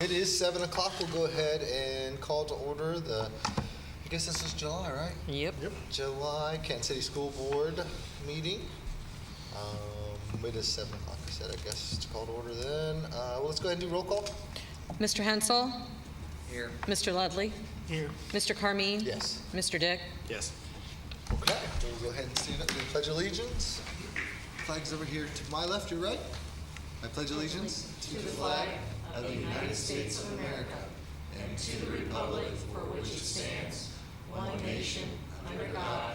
It is 7 o'clock. We'll go ahead and call to order I guess this is July, right? Yep. July Kansas City School Board meeting. It is 7 o'clock, I said, I guess, to call to order then. Well, let's go ahead and do roll call. Mr. Hensel? Here. Mr. Ludley? Here. Mr. Carmine? Yes. Mr. Dick? Yes. Okay, we'll go ahead and stand up and do the Pledge of Allegiance. Flag's over here to my left, your right. I pledge allegiance to the flag of the United States of America and to the republic for which it stands, one nation, under God,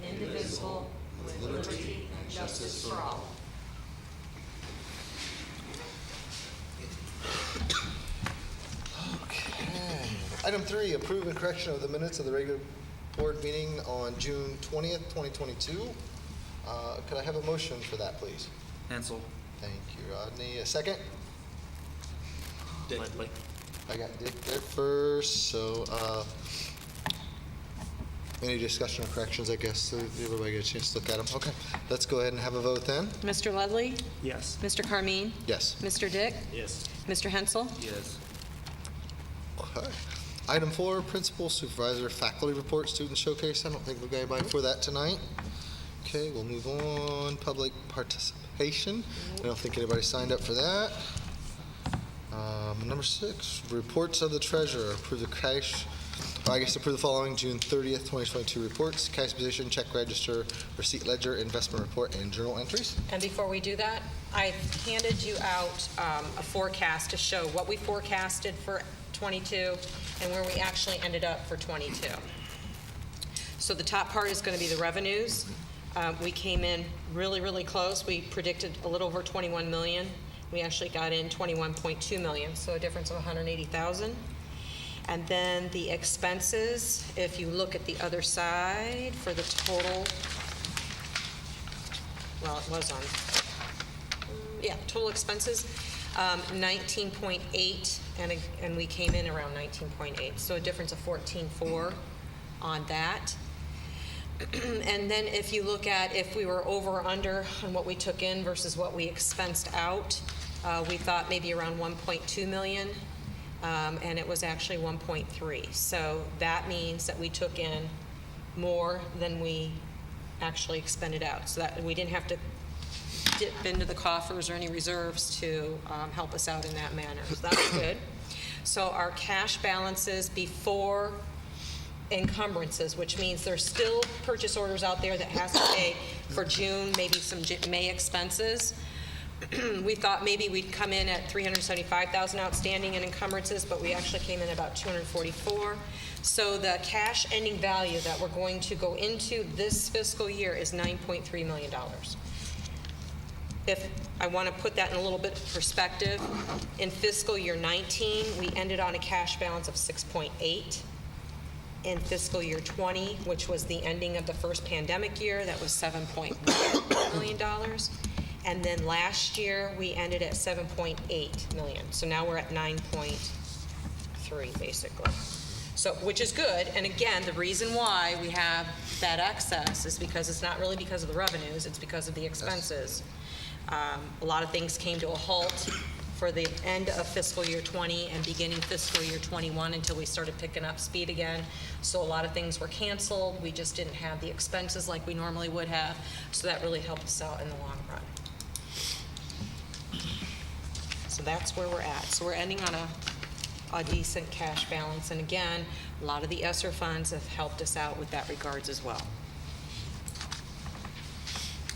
indivisible, with liberty and justice for all. Okay. Item 3, approve and correction of the minutes of the regular board meeting on June 20th, 2022. Could I have a motion for that, please? Hensel. Thank you, Rodney. A second? Dick. I got Dick there first, so any discussion or corrections, I guess, so everybody get a chance to look at them. Okay, let's go ahead and have a vote then. Mr. Ludley? Yes. Mr. Carmine? Yes. Mr. Dick? Yes. Mr. Hensel? Yes. Okay. Item 4, principal, supervisor, faculty report, student showcase. I don't think we've got anybody for that tonight. Okay, we'll move on. Public participation. I don't think anybody signed up for that. Number 6, reports of the treasurer. Approve approve the following June 30th, 2022 reports: cash position, check register, receipt ledger, investment report, and journal entries. And before we do that, I handed you out a forecast to show what we forecasted for 22 and where we actually ended up for 22. So the top part is going to be the revenues. We came in really, really close. We predicted a little over 21 million. We actually got in 21.2 million, so a difference of 180,000. And then the expenses, if you look at the other side for the total, well, it was on, total expenses, 19.8, and we came in around 19.8, so a difference of 14.4 on that. And then if you look at if we were over or under on what we took in versus what we expensed out, we thought maybe around 1.2 million, and it was actually 1.3. So that means that we took in more than we actually expended out. So that we didn't have to dip into the coffers or any reserves to help us out in that manner. So that was good. So our cash balances before encumbrances, which means there's still purchase orders out there that has to pay for June, maybe some May expenses. We thought maybe we'd come in at 375,000 outstanding in encumbrances, but we actually came in about 244. So the cash ending value that we're going to go into this fiscal year is $9.3 million. If I want to put that in a little bit of perspective, in fiscal year 19, we ended on a cash balance of 6.8. In fiscal year 20, which was the ending of the first pandemic year, that was $7.1 million. And then last year, we ended at 7.8 million. So now we're at 9.3, basically. So, which is good. And again, the reason why we have that excess is because it's not really because of the revenues, it's because of the expenses. A lot of things came to a halt for the end of fiscal year 20 and beginning fiscal year 21 until we started picking up speed again. So a lot of things were canceled. We just didn't have the expenses like we normally would have. So that really helped us out in the long run. So that's where we're at. So we're ending on a decent cash balance. And again, a lot of the ESSER funds have helped us out with that regards as well.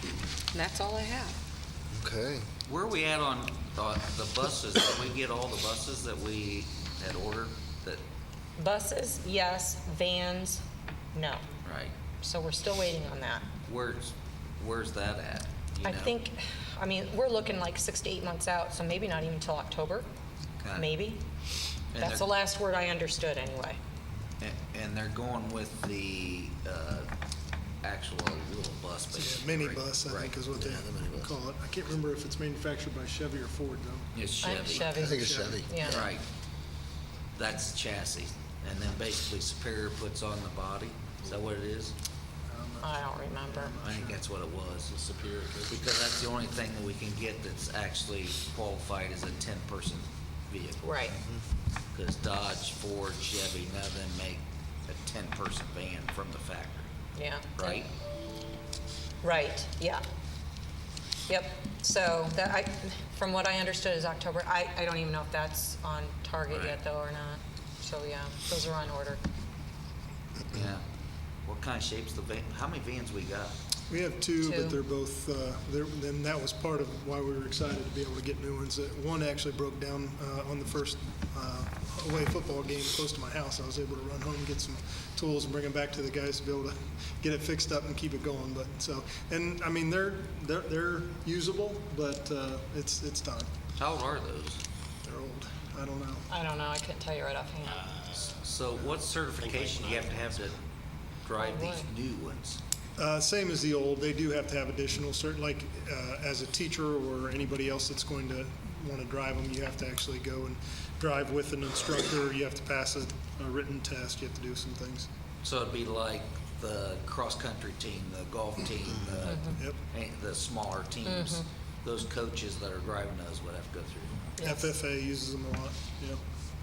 And that's all I have. Okay. Where are we at on the buses? Did we get all the buses that we had ordered? Buses, yes. Vans, no. Right. So we're still waiting on that. Where's that at? We're looking like 6 to 8 months out, so maybe not even until October. Okay. Maybe. And That's the last word I understood anyway. And they're going with the actual little bus, basically. Mini right? bus, I think, is what they the mini bus. call it. I can't remember if it's manufactured by Chevy or Ford, though. It's I think Chevy. I think it's Chevy. Yeah. Right. That's the chassis. And then basically Superior puts on the body. Is that what it is? I don't remember. I think that's what it was, is Superior. Because that's the only thing that we can get that's actually qualified as a 10-person vehicle. Right, Because Dodge, Ford, Chevy, none of them make a 10-person van from the factory, yeah. right? Right, yeah. Yep, so that, from what I understood is October, I don't even know if that's on target Right. yet though or not. So yeah, those are on order. Yeah. What kind of shape's the van? How many vans we got? We have two, Two. but they're both, then that was part of why we were excited to be able to get new ones. One actually broke down on the first away football game close to my house. I was able to run home, get some tools, and bring them back to the guys to be able to get it fixed up and keep it going. But so, and I mean, they're usable, but it's time. How old are those? They're old. I don't know. I don't know, I couldn't tell you right offhand. So what certification do you have to drive Oh, these boy. new ones? Same as the old, they do have to have additional like as a teacher or anybody else that's going to want to drive them, you have to actually go and drive with an instructor. You have to pass a written test. You have to do some things. So it'd be like the cross-country team, the golf team, Yep. the smaller teams. Those coaches that are driving those would have to go through. Yes. FFA uses them a lot. Yep.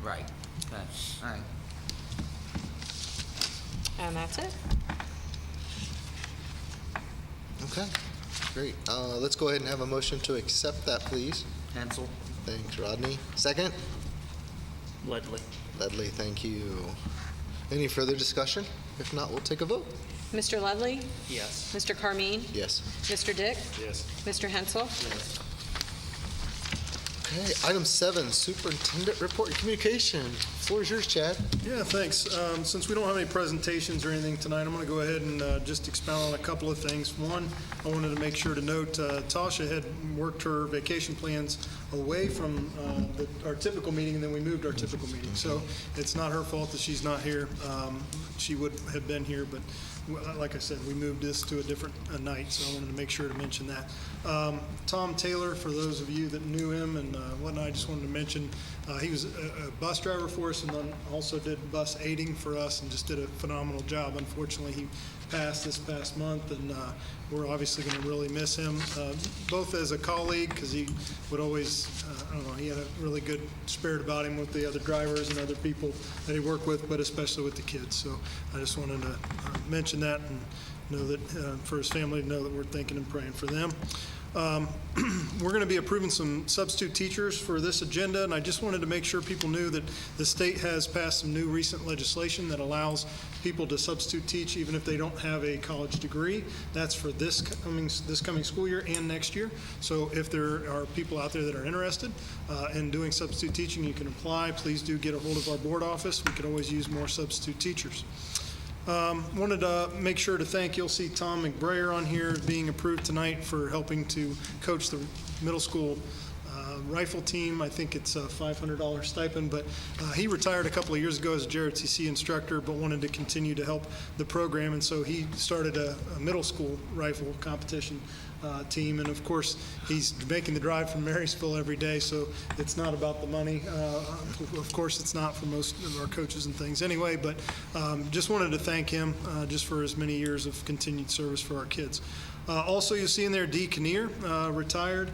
Right. Okay. All right. And that's it? Okay, great. Let's go ahead and have a motion to accept that, please. Hensel? Thanks, Rodney. Second? Ledley. Ledley, thank you. Any further discussion? If not, we'll take a vote. Mr. Ludley? Yes. Mr. Carmine? Yes. Mr. Dick? Yes. Mr. Hensel? Yes. Okay, item 7, superintendent report and communication. Floor is yours, Chad. Yeah, thanks. Since we don't have any presentations or anything tonight, I'm going to go ahead and just expound on a couple of things. One, I wanted to make sure to note Tasha had worked her vacation plans away from our typical meeting, and then we moved our typical meeting. So it's not her fault that she's not here. She would have been here, but like I said, we moved this to a different night, so I wanted to make sure to mention that. Tom Taylor, for those of you that knew him and whatnot, I just wanted to mention he was a bus driver for us and then also did bus aiding for us and just did a phenomenal job. Unfortunately, he passed this past month, and we're obviously going to really miss him, both as a colleague, because he would always, I don't know, he had a really good spirit about him with the other drivers and other people that he worked with, but especially with the kids. So I just wanted to mention that and know that for his family to know that we're thinking and praying for them. We're going to be approving some substitute teachers for this agenda, and I just wanted to make sure people knew that the state has passed some new recent legislation that allows people to substitute teach even if they don't have a college degree. That's for this coming school year and next year. So if there are people out there that are interested in doing substitute teaching, you can apply. Please do get a hold of our board office. We could always use more substitute teachers. Wanted to make sure to thank, you'll see Tom McBrayer on here being approved tonight for helping to coach the middle school rifle team. I think it's a $500 stipend, but he retired a couple of years ago as a JRTC instructor, but wanted to continue to help the program, and so he started a middle school rifle competition team, and of course he's making the drive from Marysville every day, so it's not about the money. Of course it's not for most of our coaches and things anyway, but just wanted to thank him just for his many years of continued service for our kids. Also, you'll see in there Dee Kinnear, retired,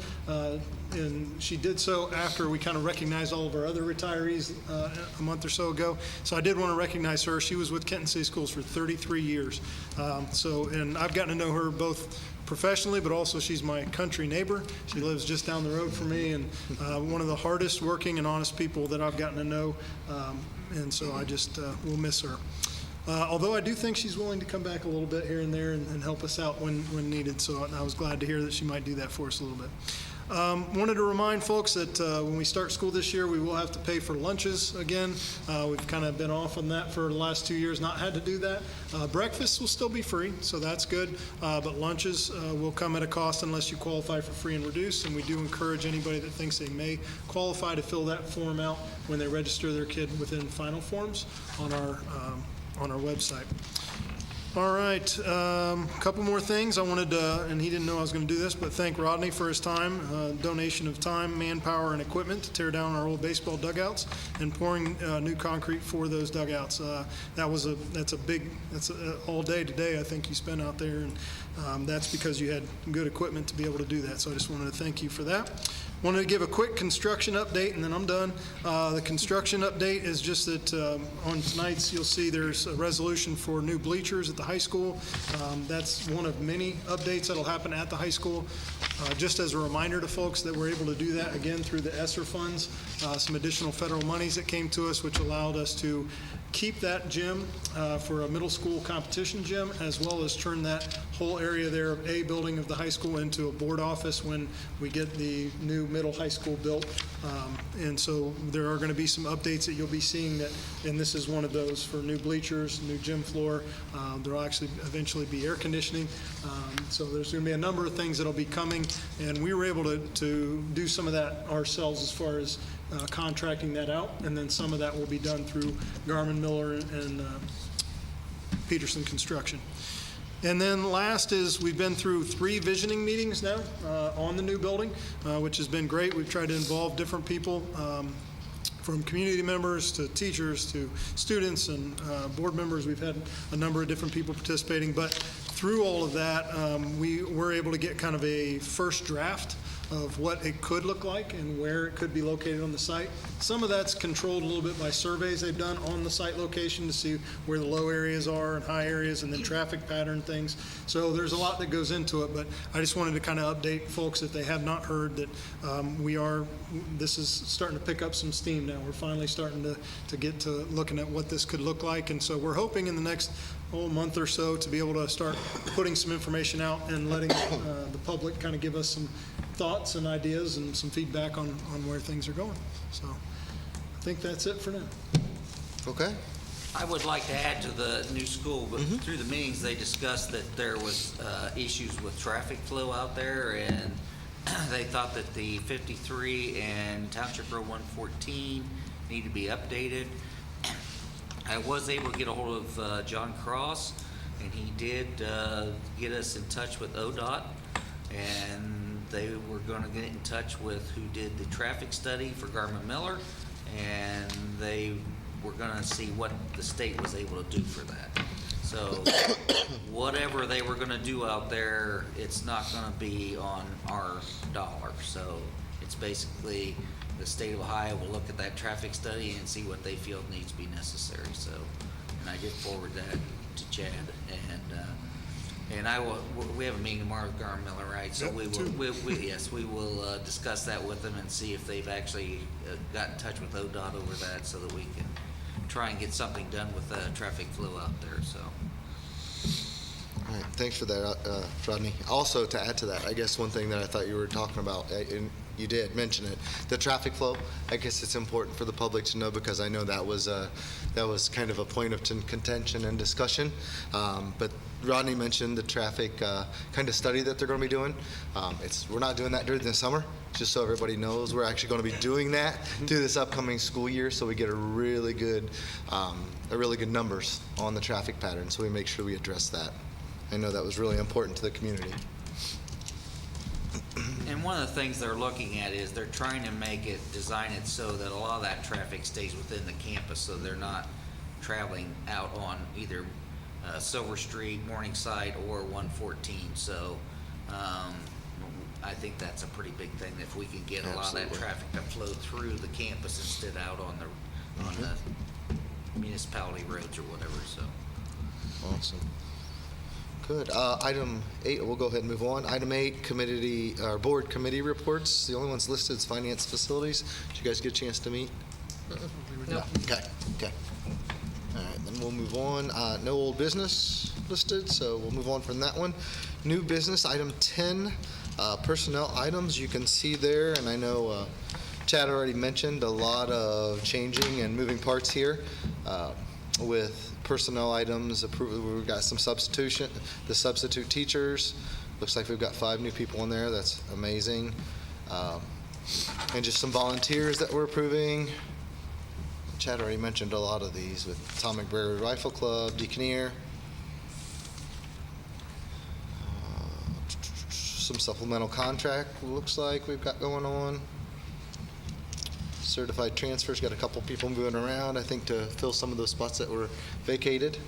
and she did so after we kind of recognized all of our other retirees a month or so ago. So I did want to recognize her. She was with Kenton City Schools for 33 years. And I've gotten to know her both professionally, but also she's my country neighbor. She lives just down the road from me, and one of the hardest working and honest people that I've gotten to know. And so I just will miss her. Although I do think she's willing to come back a little bit here and there and help us out when needed. So I was glad to hear that she might do that for us a little bit. Wanted to remind folks that when we start school this year, we will have to pay for lunches again. We've kind of been off on that for the last 2 years, not had to do that. Breakfast will still be free, so that's good. But lunches will come at a cost unless you qualify for free and reduced. And we do encourage anybody that thinks they may qualify to fill that form out when they register their kid within final forms on our website. All right, a couple more things. I wanted to, and he didn't know I was going to do this, but thank Rodney for his time, donation of time, manpower, and equipment to tear down our old baseball dugouts and pouring new concrete for those dugouts. That's all day today I think you spent out there, and that's because you had good equipment to be able to do that. So I just wanted to thank you for that. Wanted to give a quick construction update, and then I'm done. The construction update is just that on tonight's, you'll see there's a resolution for new bleachers at the high school. That's one of many updates that'll happen at the high school. Just as a reminder to folks that we're able to do that again through the ESSER funds, some additional federal monies that came to us, which allowed us to keep that gym for a middle school competition gym, as well as turn that whole area there of A building of the high school into a board office when we get the new middle high school built. And so there are going to be some updates that you'll be seeing that, and this is one of those for new bleachers, new gym floor. There'll actually eventually be air conditioning. So there's going to be a number of things that'll be coming, and we were able to do some of that ourselves as far as contracting that out, and then some of that will be done through Garmin Miller and Peterson Construction. And then last is we've been through 3 visioning meetings now on the new building, which has been great. We've tried to involve different people from community members to teachers to students and board members. We've had a number of different people participating, but through all of that, we were able to get kind of a first draft of what it could look like and where it could be located on the site. Some of that's controlled a little bit by surveys they've done on the site location to see where the low areas are and high areas, and then traffic pattern things. So there's a lot that goes into it, but I just wanted to kind of update folks if they have not heard that this is starting to pick up some steam now. We're finally starting to get to looking at what this could look like, and so we're hoping in the next month or so to be able to start putting some information out and letting the public kind of give us some thoughts and ideas and some feedback on where things are going. So I think that's it for now. Okay. I would like to add to the new school, but through the meetings, they discussed that there was issues with traffic flow out there, and they thought that the 53 and Township Road 114 need to be updated. I was able to get a hold of John Cross, and he did get us in touch with ODOT, and they were going to get in touch with who did the traffic study for Garmin Miller, and they were going to see what the state was able to do for that. So whatever they were going to do out there, it's not going to be on our dollar. So it's basically the state of Ohio will look at that traffic study and see what they feel needs to be necessary. So, and I did forward that to Chad, and I will. We have a meeting tomorrow with Garmin Miller, right? So we will discuss that with them and see if they've actually got in touch with ODOT over that, so that we can try and get something done with traffic flow out there. So. All right, thanks for that, Rodney. Also, to add to that, I guess one thing that I thought you were talking about, and you did mention it, the traffic flow. I guess it's important for the public to know, because I know that was kind of a point of contention and discussion. But Rodney mentioned the traffic kind of study that they're going to be doing. We're not doing that during the summer, just so everybody knows. We're actually going to be doing that through this upcoming school year, so we get a really good numbers on the traffic pattern. So we make sure we address that. I know that was really important to the community. And one of the things they're looking at is they're trying to design it so that a lot of that traffic stays within the campus, so they're not traveling out on either Silver Street, Morningside, or 114. So I think that's a pretty big thing, if we can get a lot of that traffic to flow through the campus instead out on the municipality roads or whatever. So Awesome. Good. Item 8, we'll go ahead and move on. Item 8, board committee reports. The only ones listed is finance facilities. Did you guys get a chance to meet? No. Okay. All right, then we'll move on. No old business listed, so we'll move on from that one. New business, item 10, personnel items. You can see there, and I know Chad already mentioned a lot of changing and moving parts here with personnel items. We've got some substitution, the substitute teachers. Looks like we've got 5 new people in there. That's amazing. And just some volunteers that we're approving. Chad already mentioned a lot of these with Atomic Brewery Rifle Club, Deaconeer. Some supplemental contract looks like we've got going on. Certified transfers, got a couple people moving around, I think, to fill some of those spots that were vacated.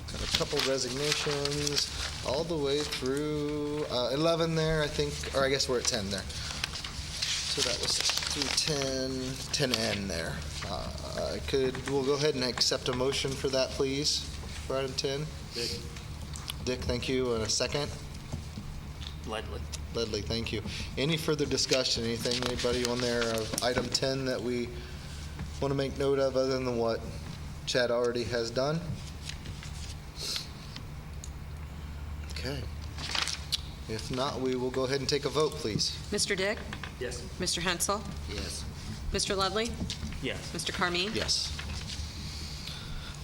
Kind of couple resignations, all the way through 11 there, I think, or I guess we're at 10 there. So that was through 10N there. We'll go ahead and accept a motion for that, please, for item 10. Dick, thank you. And a second? Ledley, thank you. Any further discussion, anybody on there of item 10 that we want to make note of other than what Chad already has done? Okay. If not, we will go ahead and take a vote, please. Mr. Dick? Yes. Mr. Hensel? Yes. Mr. Ludley? Yes. Mr. Carmine? Yes.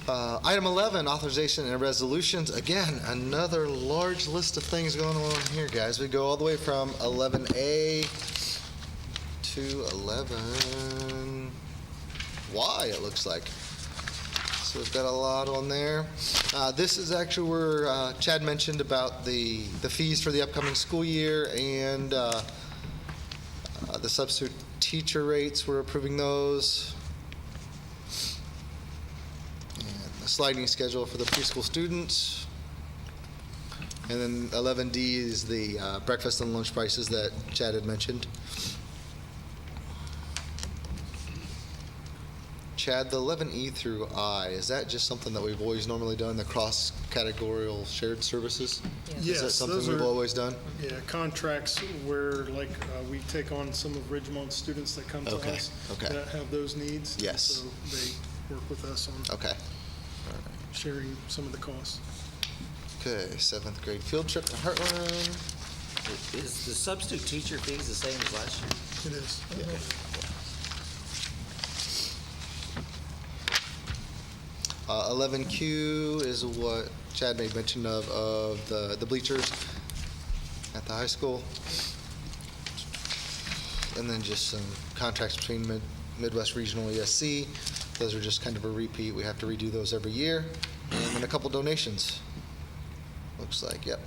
Item 11, authorization and resolutions. Again, another large list of things going on here, guys. We go all the way from 11A to 11Y, it looks like. So we've got a lot on there. This is actually where Chad mentioned about the fees for the upcoming school year and the substitute teacher rates. We're approving those. Sliding schedule for the preschool students. And then 11D is the breakfast and lunch prices that Chad had mentioned. Chad, the 11E through I, is that just something that we've always normally done, the cross-categorical shared services? Yes, Is that something those we've are- always done? Yeah, contracts where, like, we take on some of Ridgemont's students that come to Okay, us okay. that have those needs. Yes. So they work with us on Okay. sharing some of the costs. Okay, 7th grade field trip to Heartland. Is the substitute teacher fees the same as last year? It is. Okay. 11Q is what Chad made mention of the bleachers at the high school. And then just some contracts between Midwest Regional ESC. Those are just kind of a repeat. We have to redo those every year. And then a couple donations. Looks like, yep.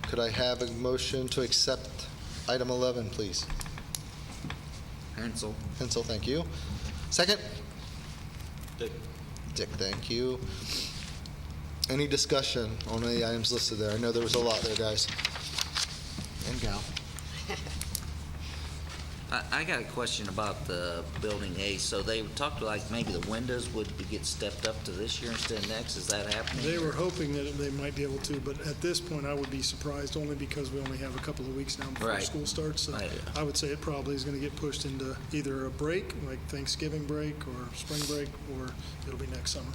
Could I have a motion to accept item 11, please? Hensel. Pencil, thank you. Second? Dick. Dick, thank you. Any discussion on any items listed there? I know there was a lot there, guys. And gal. I got a question about the building A. So they talked like maybe the windows would get stepped up to this year instead of next. Is that happening? They were hoping that they might be able to, but at this point, I would be surprised only because we only have a couple of weeks now before Right. school starts. So Right. I would say it probably is going to get pushed into either a break, like Thanksgiving break or spring break, or it'll be next summer.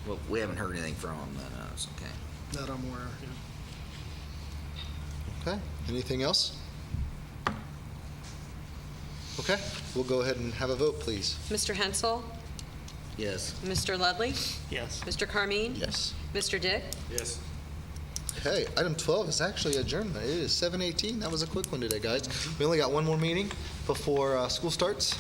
Well, we haven't heard anything from them. It's okay. That I'm aware of, yeah. Okay, anything else? Okay, we'll go ahead and have a vote, please. Mr. Hensel? Yes. Mr. Ludley? Yes. Mr. Carmine? Yes. Mr. Dick? Yes. Okay, item 12 is actually adjournment. It is 7:18. That was a quick one today, guys. We only got one more meeting before school starts.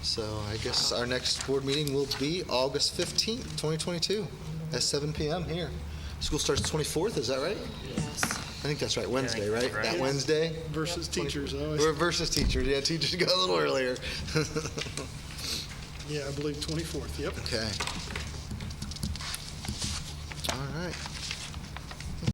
So I guess our next board meeting will be August 15th, 2022 at 7 p.m. here. School starts 24th, is that right? Yes. I think that's right, Wednesday, right? right. That Yes. Wednesday? Versus teachers, I Or always, versus teachers, yeah, teachers go a little earlier. yeah, I believe 24th, yep. Okay.